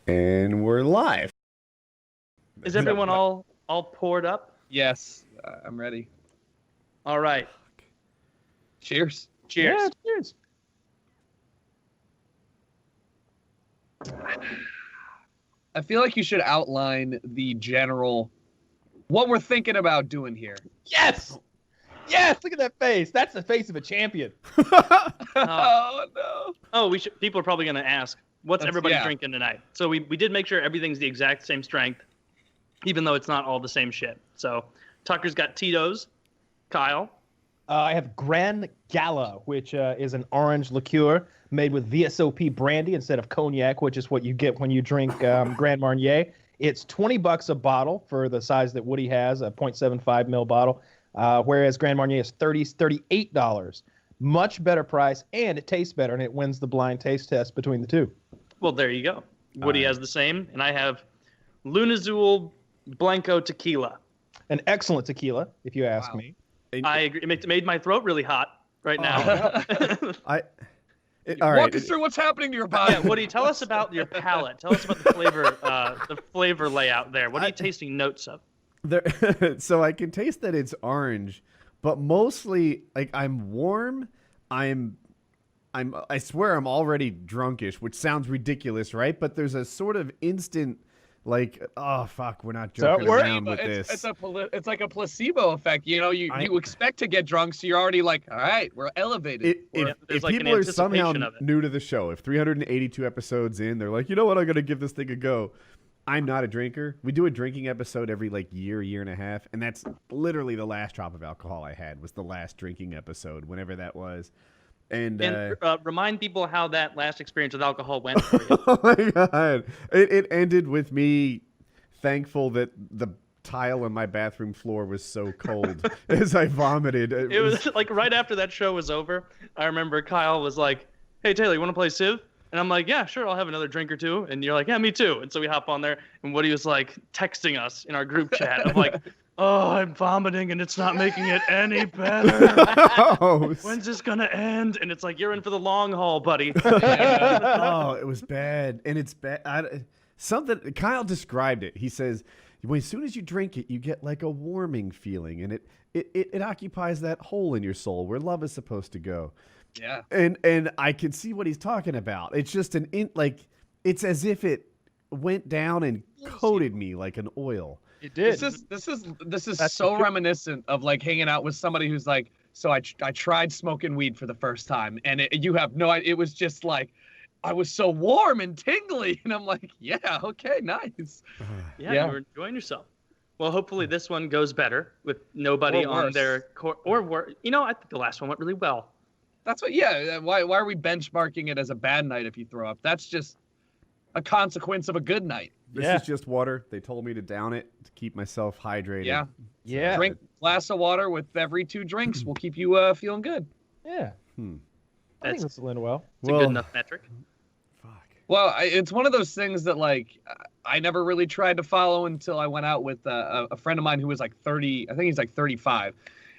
And we're live. Is everyone all poured up? Yes, I'm ready. All right. Cheers. Cheers. Yeah, cheers. I feel like you should outline the general, what we're thinking about doing here. Yes! Yes! Look at that face. That's the face of a champion. Oh, no. Oh, people are probably going to ask, what's everybody yeah. drinking tonight? So we did make sure everything's the exact same strength, even though it's not all the same shit. So Tucker's got Tito's. Kyle. I have Gran Gala, which is an orange liqueur made with VSOP brandy instead of cognac, which is what you get when you drink Grand Marnier. It's $20 a bottle for the size that Woody has, a 0.75 ml bottle, whereas Grand Marnier is $38. Much better price, and it tastes better, and it wins the blind taste test between the two. Well, there you go. Woody has the same, and I have Lunazul Blanco Tequila. An excellent tequila, if you ask me. I agree. It made my throat really hot right now. Walk us through what's happening to your body. Yeah, Woody, tell us about your palate. Tell us about the flavor layout there. What are you tasting notes of? So I can taste that it's orange, but mostly like I'm warm. I swear I'm already drunkish, which sounds ridiculous, right? But there's a sort of instant like, oh fuck, we're not joking around with this. It's like a placebo effect. You know, you expect to get drunk, so you're already like, all right, we're elevated. If people are somehow new to the show, if 382 episodes in, they're like, you know what, I'm gonna give this thing a go. I'm not a drinker. We do a drinking episode every like year and a half, and that's literally the last drop of alcohol I had was the last drinking episode, whenever that was. And remind people how that last experience with alcohol went for you. Oh my god! It ended with me thankful that the tile on my bathroom floor was so cold as I vomited. It was like right after that show was over. I remember Kyle was like, "Hey Taylor, you want to play Civ?" And I'm like, "Yeah, sure. I'll have another drink or two." And you're like, "Yeah, me too." And so we hop on there, and Woody was like texting us in our group chat of like, "Oh, I'm vomiting and it's not making it any better. When's this gonna end?" And it's like, you're in for the long haul, buddy. Oh, it was bad, and it's bad. Something Kyle described it. He says, "Well, as soon as you drink it, you get like a warming feeling, and it occupies that hole in your soul where love is supposed to go." Yeah, and I can see what he's talking about. It's just it's as if it went down and coated me like an oil. It did. This is so reminiscent of like hanging out with somebody who's like, so I tried smoking weed for the first time, and you have no idea. It was just like, I was so warm and tingly, and I'm like, yeah, okay, nice. Yeah, you were enjoying yourself. Well, hopefully this one goes better with nobody on their or worse. You know, I think the last one went really well. That's what. Yeah. Why are we benchmarking it as a bad night if you throw up? That's just a consequence of a good night. This is just water. They told me to down it to keep myself hydrated. Yeah. Yeah. Drink a glass of water with every 2 drinks. Will keep you feeling good. Yeah. I think that's went well. It's a good enough metric. Fuck. Well, it's one of those things that like I never really tried to follow until I went out with a friend of mine who was like 30. I think he's like 35.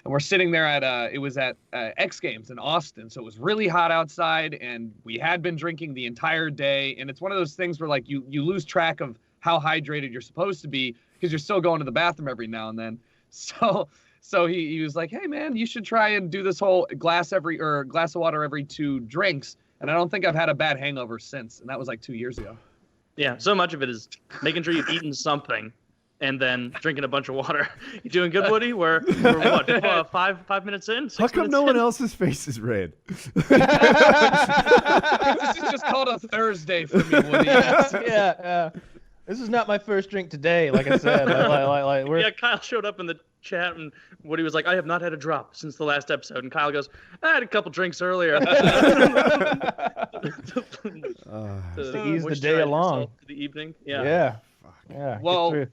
And we're sitting there at it was at X Games in Austin, so it was really hot outside, and we had been drinking the entire day. And it's one of those things where like you lose track of how hydrated you're supposed to be because you're still going to the bathroom every now and then. So he was like, "Hey man, you should try and do this whole glass of water every 2 drinks." And I don't think I've had a bad hangover since, and that was like 2 years ago. Yeah, so much of it is making sure you've eaten something. And then drinking a bunch of water. You doing good, Woody? We're what, 5 minutes in? 6 How come minutes no in? one else's face is red? This is just called a Thursday for me, Woody. Yeah. This is not my first drink today, like I said. Yeah, Kyle showed up in the chat, and Woody was like, "I have not had a drop since the last episode." And Kyle goes, "I had a couple drinks earlier." To ease the day along. To the evening. Yeah. Yeah. Yeah. Well,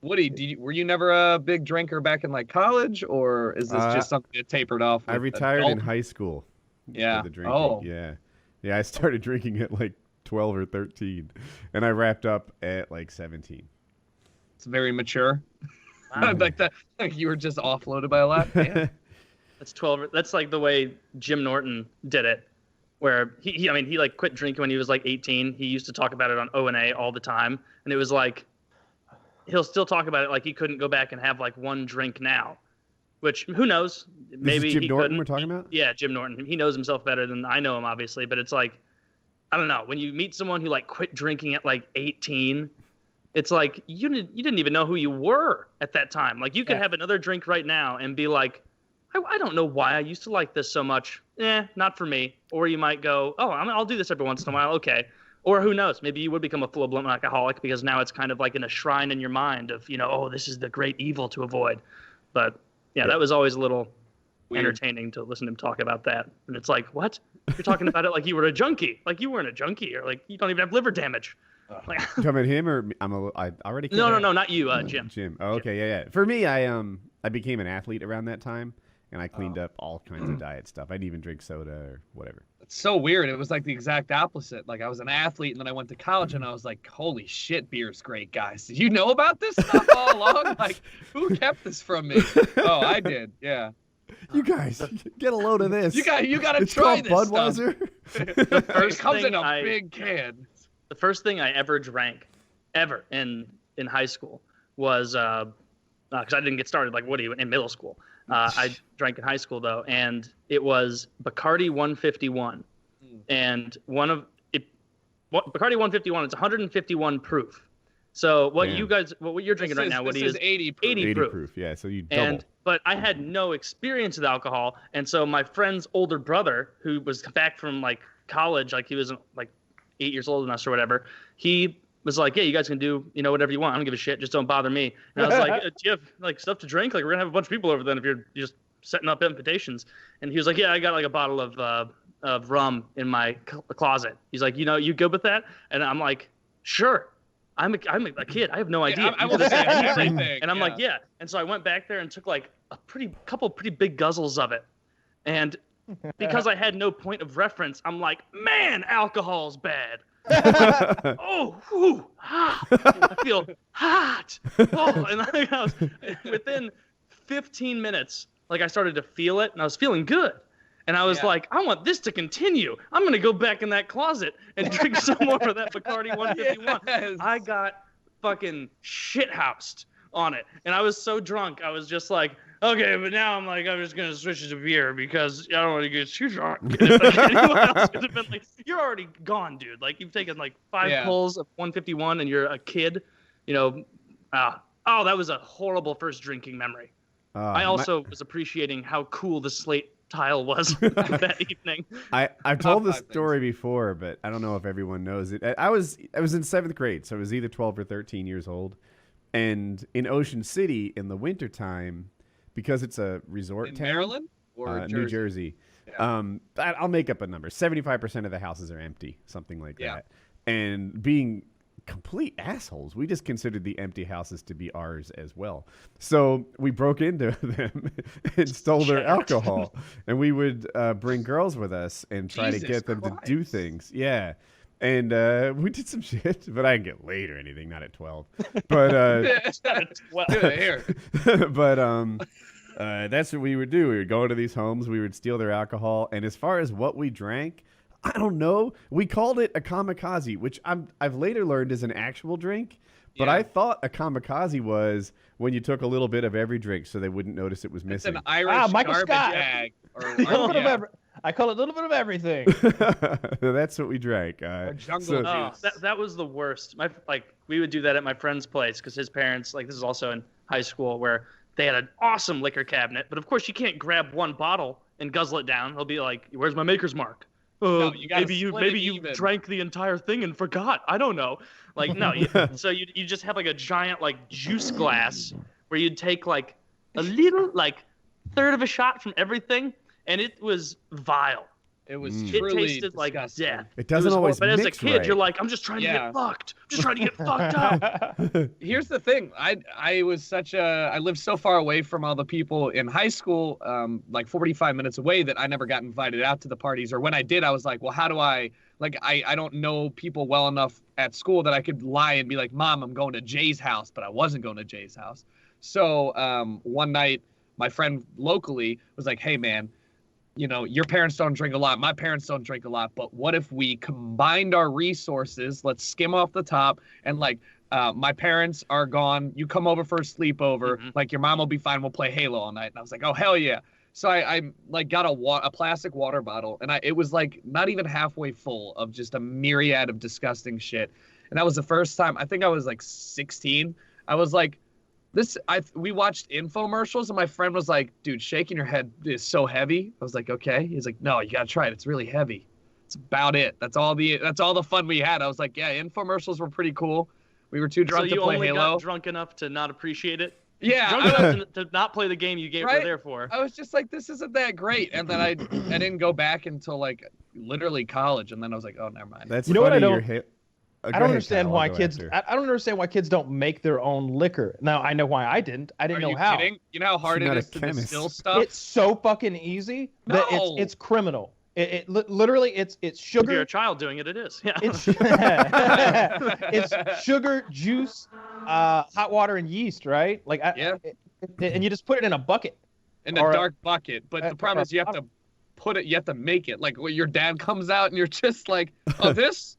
Woody, were you never a big drinker back in like college, or is this just something that tapered off? I retired in high school. Yeah. The drinking. Yeah. I started drinking at like 12 or 13, and I wrapped up at like 17. It's very mature. Wow. Like that, like you were just offloaded by a lot. Yeah. That's 12. That's like the way Jim Norton did it. where he like quit drinking when he was like 18. He used to talk about it on O&A all the time, and it was like he'll still talk about it like he couldn't go back and have like one drink now, which who knows? Maybe Jim he Norton couldn't. we're talking about? Yeah, Jim Norton. He knows himself better than I know him, obviously, but it's like I don't know. When you meet someone who like quit drinking at like 18, it's like you didn't even know who you were at that time. Like you could have another drink right now and be like, I don't know why I used to like this so much. Not for me. Or you might go, oh, I'll do this every once in a while. Okay. Or who knows? Maybe you would become a full-blown alcoholic because now it's kind of like in a shrine in your mind of, oh, this is the great evil to avoid. But yeah, that was always a little entertaining to listen to him talk about that. And it's like, what? You're talking about it like you were a junkie. Like you weren't a junkie, or like you don't even have liver damage. Like, you talking about him, or I already? No, not you, Jim. Jim. Oh, okay, yeah. For me, I became an athlete around that time, and I cleaned up all kinds of diet stuff. I'd even drink soda or whatever. It's so weird. It was like the exact opposite. Like I was an athlete, and then I went to college, and I was like, "Holy shit, beer's great, guys! Did you know about this stuff all along? Like, who kept this from me? Oh, I did. Yeah. You guys, get a load of this. You got to it's try called this Budweiser. It comes in a big can. The first thing I ever drank, ever in high school, was because I didn't get started like Woody in middle school. I drank in high school though, and it was Bacardi 151, and Bacardi 151. It's 151 proof. So what you're drinking right now, Woody, is 80 proof. 80 proof. Yeah, so you double. But I had no experience with alcohol, and so my friend's older brother, who was back from like college, like he was like 8 years older than us or whatever, he was like, "Yeah, you guys can do whatever you want. I don't give a shit. Just don't bother me." And I was like, "Do you have like stuff to drink? Like we're gonna have a bunch of people over then if you're just setting up invitations." And he was like, "Yeah, I got like a bottle of rum in my closet." He's like, "You good with that?" And I'm like, "Sure." I'm a kid. I have no idea. I will say everything. And I'm like, yeah. And so I went back there and took like a couple pretty big guzzles of it. And because I had no point of reference, I'm like, man, alcohol's bad. Oh, whew, I feel hot. Oh, and I was, within 15 minutes, like I started to feel it, and I was feeling good. And I was like, I want this to continue. I'm going to go back in that closet and drink some more of that Bacardi 151. Yes. I got fucking shithoused on it. And I was so drunk. I was just like, okay, but now I'm just going to switch it to beer because I don't want to get too drunk. Anyone else could have been like, you're already gone, dude. Like, you've taken like 5 pulls of 151 and you're a kid. That was a horrible first drinking memory. I also was appreciating how cool the slate tile was that evening. I've told this story before, but I don't know if everyone knows it. I was in 7th grade, so I was either 12 or 13 years old. And in Ocean City in the wintertime, because it's a resort in town. Maryland or Jersey? New Jersey. Yeah. I'll make up a number. 75% of the houses are empty, something like that. And being complete assholes, we just considered the empty houses to be ours as well. So we broke into them and stole their alcohol, and we would bring girls with us and try to get them to do things. Yeah. And we did some shit, but I didn't get laid or anything, not at 12. But that's what we would do. We would go into these homes, we would steal their alcohol, and as far as what we drank, I don't know. We called it a kamikaze, which I've later learned is an actual drink. But I thought a kamikaze was when you took a little bit of every drink so they wouldn't notice it was missing. It's an Irish garbage bag. I call it a little bit of everything. That's what we drank. Jungle juice. That was the worst. We would do that at my friend's place because his parents, this is also in high school, where they had an awesome liquor cabinet. But of course, you can't grab one bottle and guzzle it down. They'll be like, "Where's my maker's mark?" No, maybe you drank the entire thing and forgot. I don't know. So you just have like a giant juice glass where you'd take like a little third of a shot from everything, and it was vile. It was truly It tasted like death. It doesn't always But mix as a kid, right. you're like, I'm just trying to get fucked. I'm just trying to get fucked up. Here's the thing. I lived so far away from all the people in high school, 45 minutes away, that I never got invited out to the parties. Or when I did, I was like, well, how do I don't know people well enough at school that I could lie and be like, Mom, I'm going to Jay's house, but I wasn't going to Jay's house. So one night, my friend locally was like, hey, man, you know, your parents don't drink a lot, my parents don't drink a lot, but what if we combined our resources? Let's skim off the top, and like, my parents are gone, you come over for a sleepover, like your mom will be fine, we'll play Halo all night. And I was like, oh hell yeah. So I like got a plastic water bottle, and it was like not even halfway full of just a myriad of disgusting shit. And that was the first time, I think I was like 16. I was like, we watched infomercials, and my friend was like, dude, shaking your head is so heavy. I was like, okay. He's like, no, you gotta try it. It's really heavy. That's about it. That's all the fun we had. I was like, yeah, infomercials were pretty cool. We were too drunk to play Halo. So you only got drunk enough to not appreciate it? Yeah. Drunk enough to not play the game you were there for. I was just like, this isn't that great. And then I didn't go back until like literally college. And then I was like, oh, never mind. That's funny. What I don't understand why kids. I don't understand why kids don't make their own liquor. Now I know why I didn't. I didn't know how. Kidding? You know how hard it is to distill stuff? It's so fucking easy that it's criminal. It literally it's sugar. If you're a child doing it, it is. Yeah. It's sugar, juice, hot water, and yeast, right? Like and you just put it in a bucket. In a dark bucket. But the problem is you have to put it. You have to make it. Like when your dad comes out and you're just like, oh, this.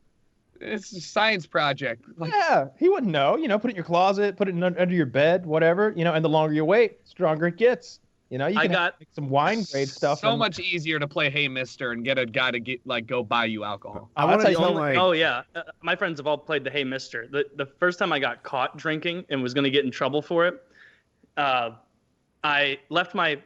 It's a science project. Like, yeah, he wouldn't know. You know, put it in your closet, put it under your bed, whatever. You know, and the longer you wait, stronger it gets. You know, you can make some wine grade stuff. So much easier to play Hey Mister and get a guy to go buy you alcohol. I want to tell you, oh yeah, my friends have all played the Hey Mister. The first time I got caught drinking and was going to get in trouble for it, I left my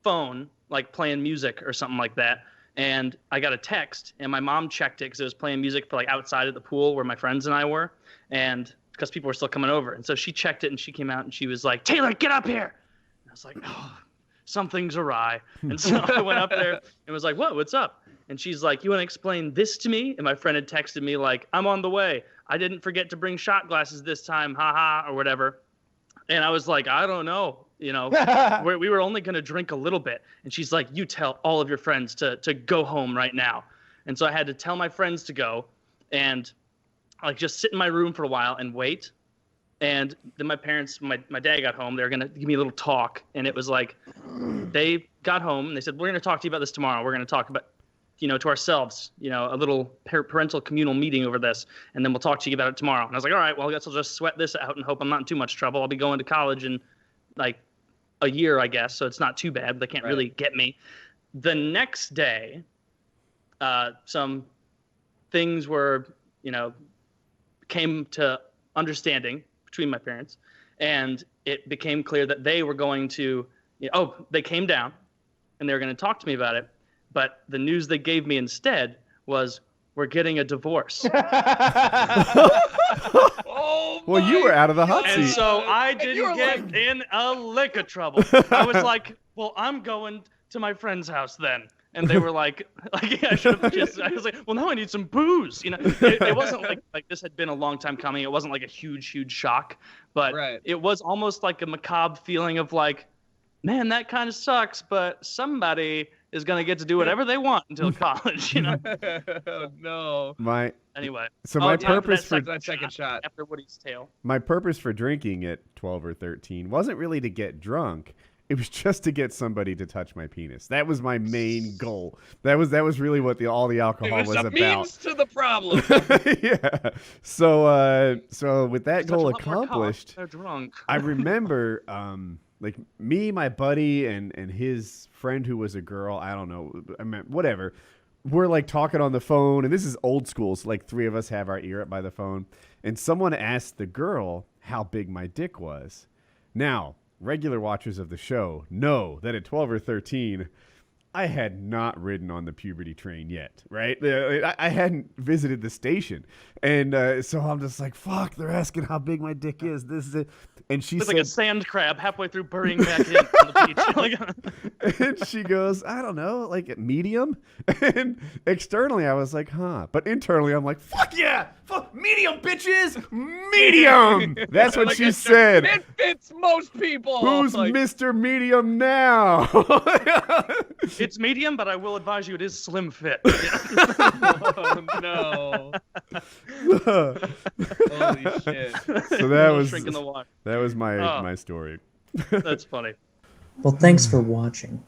phone like playing music or something like that, and I got a text, and my mom checked it because it was playing music for like outside of the pool where my friends and I were, and because people were still coming over, and so she checked it and she came out and she was like, "Taylor, get up here!" And I was like, "Oh, something's awry." And so I went up there and was like, what's up? And she's like, "You want to explain this to me?" And my friend had texted me like, "I'm on the way. I didn't forget to bring shot glasses this time, haha," or whatever. And I was like, I don't know, you know, we were only going to drink a little bit. And she's like, "You tell all of your friends to go home right now." And so I had to tell my friends to go and like just sit in my room for a while and wait. And then my parents, my dad got home. They were going to give me a little talk. And it was like, they got home and they said, "We're going to talk to you about this tomorrow. We're going to talk about, you know, to ourselves, you know, a little parental communal meeting over this. And then we'll talk to you about it tomorrow." And I was like, all right, well, I guess I'll just sweat this out and hope I'm not in too much trouble. I'll be going to college in like a year, I guess. So it's not too bad. They can't really get me. The next day, some things were, you know, came to understanding between my parents, and it became clear that they were going to, they came down and they were going to talk to me about it. But the news they gave me instead was, "We're getting a divorce." Well, you were out of the hot seat. And so I didn't get in a lick of trouble. I was like, "Well, I'm going to my friend's house then." And they were like I should have just. I was like, "Well, now I need some booze." You know, it wasn't like this had been a long time coming. It wasn't like a huge shock, but it was almost like a macabre feeling of like, man, that kind of sucks, but somebody is going to get to do whatever they want until college, you know? Oh, no. My purpose for that second shot after Woody's tale. My purpose for drinking at 12 or 13 wasn't really to get drunk. It was just to get somebody to touch my penis. That was my main goal. That was really what all the alcohol was about. Means to the problem. Yeah. So with that goal accomplished, they're drunk. I remember like me, my buddy, and his friend who was a girl. I don't know. I mean, whatever. We're like talking on the phone, and this is old school. So like three of us have our ear up by the phone, and someone asked the girl how big my dick was. Now, regular watchers of the show know that at 12 or 13, I had not ridden on the puberty train yet, right? I hadn't visited the station. And so I'm just like, fuck, they're asking how big my dick is. This is it. And she said, like a sand crab halfway through burying back in on the beach. And she goes, I don't know, like medium? And externally, I was like, huh. But internally, I'm like, fuck yeah! Fuck medium, bitches! Medium! That's what she said. It fits most people. Who's Mr. Medium now? It's medium, but I will advise you it is slim fit. Oh, no. Holy shit. So that was shrinking the water. That was my story. That's funny. Well, thanks for watching.